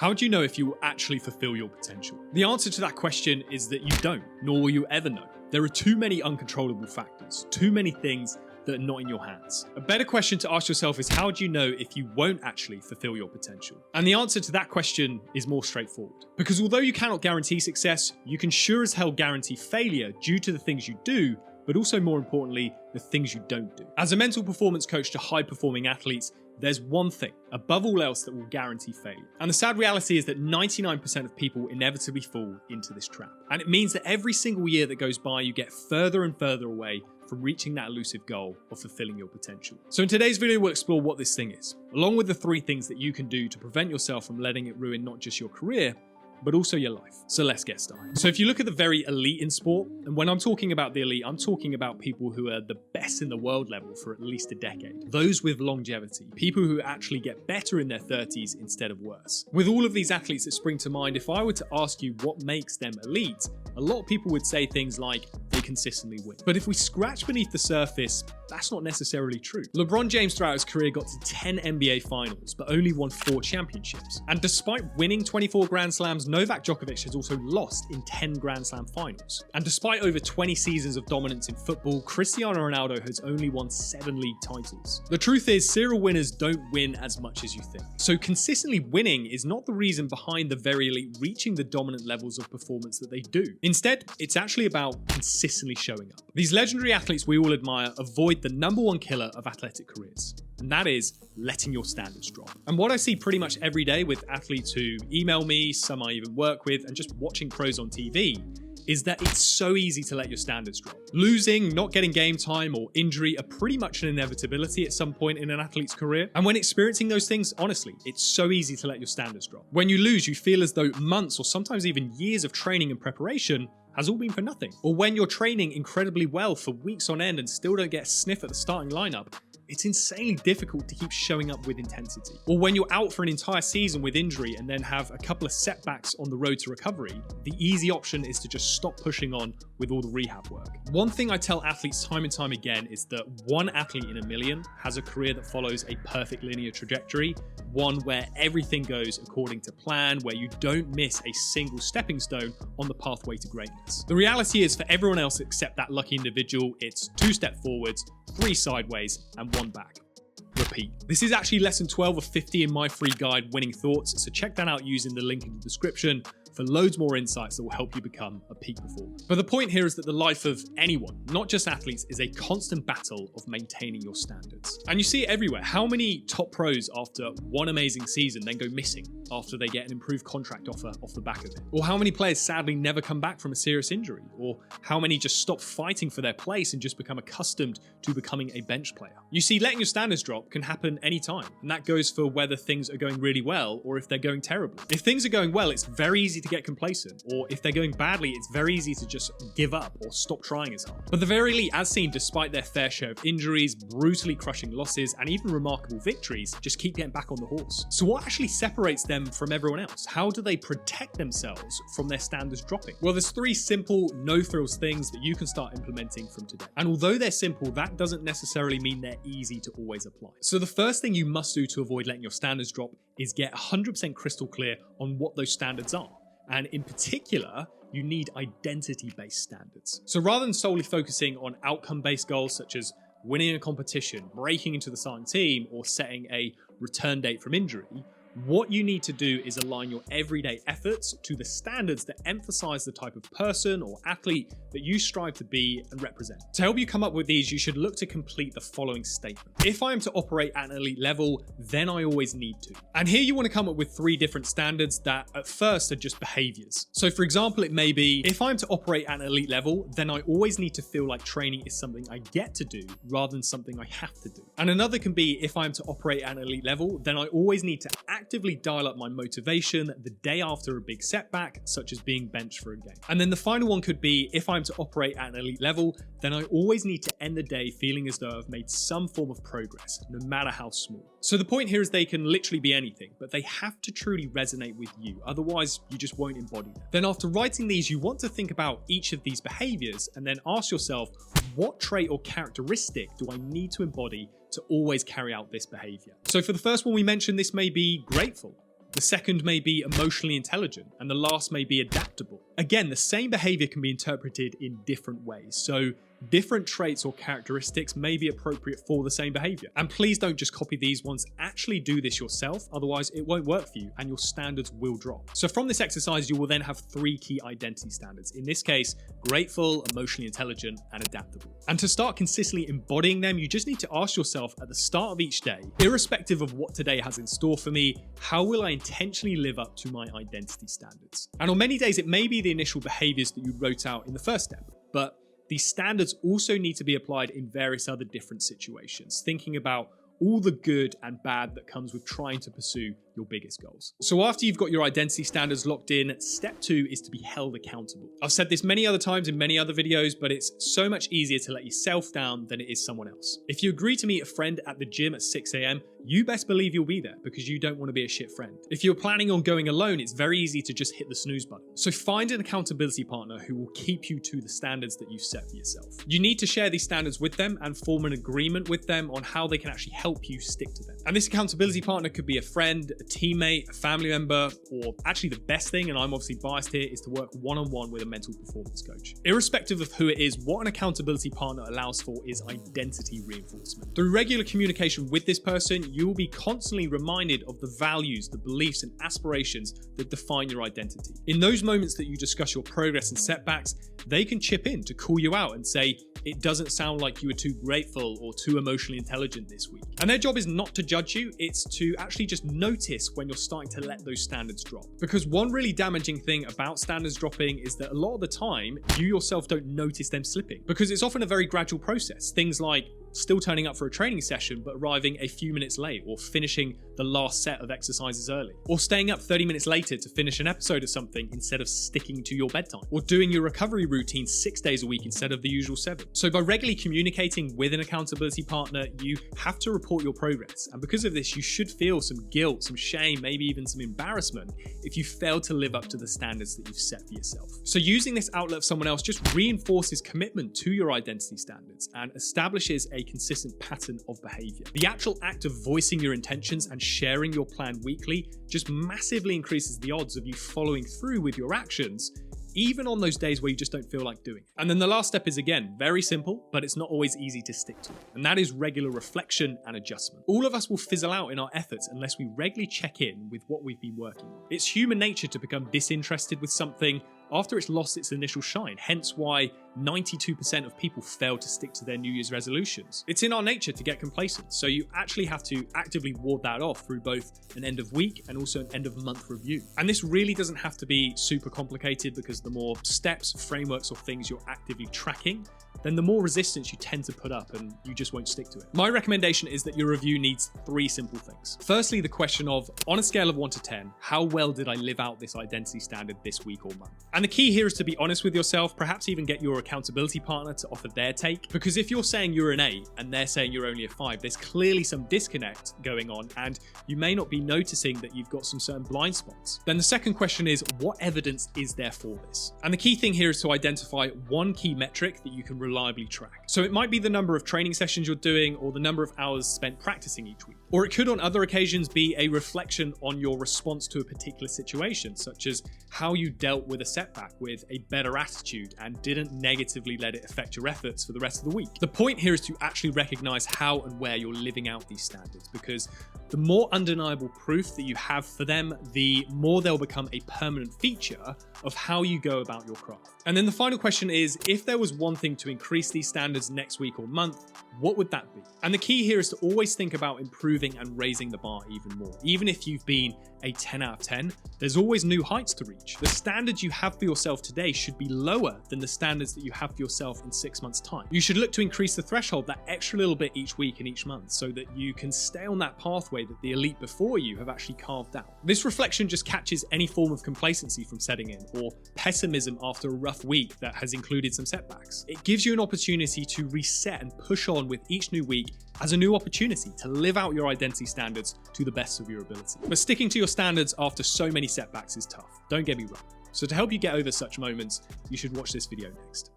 How do you know if you will actually fulfill your potential? The answer to that question is that you don't, nor will you ever know. There are too many uncontrollable factors, too many things that are not in your hands. A better question to ask yourself is, how do you know if you won't actually fulfill your potential? And the answer to that question is more straightforward. Because although you cannot guarantee success, you can sure as hell guarantee failure due to the things you do, but also more importantly, the things you don't do. As a mental performance coach to high-performing athletes, there's one thing, above all else, that will guarantee failure. And the sad reality is that 99% of people inevitably fall into this trap. And it means that every single year that goes by, you get further and further away from reaching that elusive goal of fulfilling your potential. So in today's video, we'll explore what this thing is, along with the 3 things that you can do to prevent yourself from letting it ruin not just your career, but also your life. So let's get started. So if you look at the very elite in sport, and when I'm talking about the elite, I'm talking about people who are the best in the world level for at least a decade. Those with longevity, people who actually get better in their 30s instead of worse. With all of these athletes that spring to mind, if I were to ask you what makes them elite, a lot of people would say things like they consistently win. But if we scratch beneath the surface, that's not necessarily true. LeBron James throughout his career got to 10 NBA finals, but only won 4 championships. And despite winning 24 Grand Slams, Novak Djokovic has also lost in 10 Grand Slam finals. And despite over 20 seasons of dominance in football, Cristiano Ronaldo has only won 7 league titles. The truth is, serial winners don't win as much as you think. So consistently winning is not the reason behind the very elite reaching the dominant levels of performance that they do. Instead, it's actually about consistently showing up. These legendary athletes we all admire avoid the #1 killer of athletic careers, and that is letting your standards drop. And what I see pretty much every day with athletes who email me, some I even work with, and just watching pros on TV, is that it's so easy to let your standards drop. Losing, not getting game time, or injury are pretty much an inevitability at some point in an athlete's career. And when experiencing those things, honestly, it's so easy to let your standards drop. When you lose, you feel as though months or sometimes even years of training and preparation has all been for nothing. Or when you're training incredibly well for weeks on end and still don't get a sniff at the starting lineup, it's insanely difficult to keep showing up with intensity. Or when you're out for an entire season with injury and then have a couple of setbacks on the road to recovery, the easy option is to just stop pushing on with all the rehab work. One thing I tell athletes time and time again is that one athlete in a million has a career that follows a perfect linear trajectory, one where everything goes according to plan, where you don't miss a single stepping stone on the pathway to greatness. The reality is, for everyone else except that lucky individual, it's 2 steps forwards, 3 sideways, and 1 back. Repeat. This is actually lesson 12 of 50 in my free guide, Winning Thoughts, so check that out using the link in the description for loads more insights that will help you become a peak performer. But the point here is that the life of anyone, not just athletes, is a constant battle of maintaining your standards. And you see it everywhere. How many top pros after one amazing season then go missing after they get an improved contract offer off the back of it? Or how many players sadly never come back from a serious injury? Or how many just stop fighting for their place and just become accustomed to becoming a bench player? You see, letting your standards drop can happen anytime. And that goes for whether things are going really well or if they're going terribly. If things are going well, it's very easy to get complacent, or if they're going badly, it's very easy to just give up or stop trying as hard. But the very elite, as seen, despite their fair share of injuries, brutally crushing losses, and even remarkable victories, just keep getting back on the horse. So what actually separates them from everyone else? How do they protect themselves from their standards dropping? Well, there's 3 simple, no-frills things that you can start implementing from today. And although they're simple, that doesn't necessarily mean they're easy to always apply. So the first thing you must do to avoid letting your standards drop is get 100% crystal clear on what those standards are. And in particular, you need identity-based standards. So rather than solely focusing on outcome-based goals such as winning a competition, breaking into the starting team, or setting a return date from injury, what you need to do is align your everyday efforts to the standards that emphasize the type of person or athlete that you strive to be and represent. To help you come up with these, you should look to complete the following statement. If I am to operate at an elite level, then I always need to. And here you want to come up with 3 different standards that at first are just behaviors. So for example, it may be, if I'm to operate at an elite level, then I always need to feel like training is something I get to do rather than something I have to do. And another can be, if I'm to operate at an elite level, then I always need to actively dial up my motivation the day after a big setback, such as being benched for a game. And then the final one could be, if I'm to operate at an elite level, then I always need to end the day feeling as though I've made some form of progress, no matter how small. So the point here is they can literally be anything, but they have to truly resonate with you. Otherwise, you just won't embody them. Then after writing these, you want to think about each of these behaviors and then ask yourself, what trait or characteristic do I need to embody to always carry out this behavior? So for the first one we mentioned, this may be grateful. The second may be emotionally intelligent, and the last may be adaptable. Again, the same behavior can be interpreted in different ways, so different traits or characteristics may be appropriate for the same behavior. And please don't just copy these ones, actually do this yourself, otherwise it won't work for you and your standards will drop. So from this exercise, you will then have 3 key identity standards. In this case, grateful, emotionally intelligent, and adaptable. And to start consistently embodying them, you just need to ask yourself at the start of each day, irrespective of what today has in store for me, how will I intentionally live up to my identity standards? And on many days, it may be the initial behaviors that you wrote out in the first step, but these standards also need to be applied in various other different situations, thinking about all the good and bad that comes with trying to pursue your biggest goals. So after you've got your identity standards locked in, step 2 is to be held accountable. I've said this many other times in many other videos, but it's so much easier to let yourself down than it is someone else. If you agree to meet a friend at the gym at 6 a.m, you best believe you'll be there because you don't want to be a shit friend. If you're planning on going alone, it's very easy to just hit the snooze button. So find an accountability partner who will keep you to the standards that you've set for yourself. You need to share these standards with them and form an agreement with them on how they can actually help you stick to them. And this accountability partner could be a friend, a teammate, a family member, or actually the best thing, and I'm obviously biased here, is to work one-on-one with a mental performance coach. Irrespective of who it is, what an accountability partner allows for is identity reinforcement. Through regular communication with this person, you will be constantly reminded of the values, the beliefs, and aspirations that define your identity. In those moments that you discuss your progress and setbacks, they can chip in to call you out and say, it doesn't sound like you were too grateful or too emotionally intelligent this week. And their job is not to judge you, it's to actually just notice when you're starting to let those standards drop. Because one really damaging thing about standards dropping is that a lot of the time, you yourself don't notice them slipping. Because it's often a very gradual process. Things like still turning up for a training session but arriving a few minutes late, or finishing the last set of exercises early, or staying up 30 minutes later to finish an episode of something instead of sticking to your bedtime, or doing your recovery routine 6 days a week instead of the usual 7. So by regularly communicating with an accountability partner, you have to report your progress, and because of this you should feel some guilt, some shame, maybe even some embarrassment if you fail to live up to the standards that you've set for yourself. So using this outlet of someone else just reinforces commitment to your identity standards and establishes a consistent pattern of behavior. The actual act of voicing your intentions and sharing your plan weekly just massively increases the odds of you following through with your actions, even on those days where you just don't feel like doing it. And then the last step is, again, very simple, but it's not always easy to stick to. And that is regular reflection and adjustment. All of us will fizzle out in our efforts unless we regularly check in with what we've been working on. It's human nature to become disinterested with something after it's lost its initial shine, hence why 92% of people fail to stick to their New Year's resolutions. It's in our nature to get complacent, so you actually have to actively ward that off through both an end of week and also an end of month review. And this really doesn't have to be super complicated, because the more steps, frameworks, or things you're actively tracking, then the more resistance you tend to put up and you just won't stick to it. My recommendation is that your review needs 3 simple things. Firstly, the question of, on a scale of 1 to 10, how well did I live out this identity standard this week or month? And the key here is to be honest with yourself, perhaps even get your accountability partner to offer their take, because if you're saying you're an 8 and they're saying you're only a 5, there's clearly some disconnect going on and you may not be noticing that you've got some certain blind spots. Then the second question is, what evidence is there for this? And the key thing here is to identify one key metric that you can reliably track. So it might be the number of training sessions you're doing or the number of hours spent practicing each week. Or it could on other occasions be a reflection on your response to a particular situation, such as how you dealt with a setback with a better attitude and didn't negatively let it affect your efforts for the rest of the week. The point here is to actually recognize how and where you're living out these standards, because the more undeniable proof that you have for them, the more they'll become a permanent feature of how you go about your craft. And then the final question is, if there was one thing to increase these standards next week or month, what would that be? And the key here is to always think about improving and raising the bar even more. Even if you've been a 10 out of 10, there's always new heights to reach. The standards you have for yourself today should be lower than the standards that you have for yourself in 6 months' time. You should look to increase the threshold that extra little bit each week and each month so that you can stay on that pathway that the elite before you have actually carved out. This reflection just catches any form of complacency from setting in, or pessimism after a rough week that has included some setbacks. It gives you an opportunity to reset and push on with each new week as a new opportunity to live out your identity standards to the best of your ability. But sticking to your standards after so many setbacks is tough, don't get me wrong. So to help you get over such moments, you should watch this video next.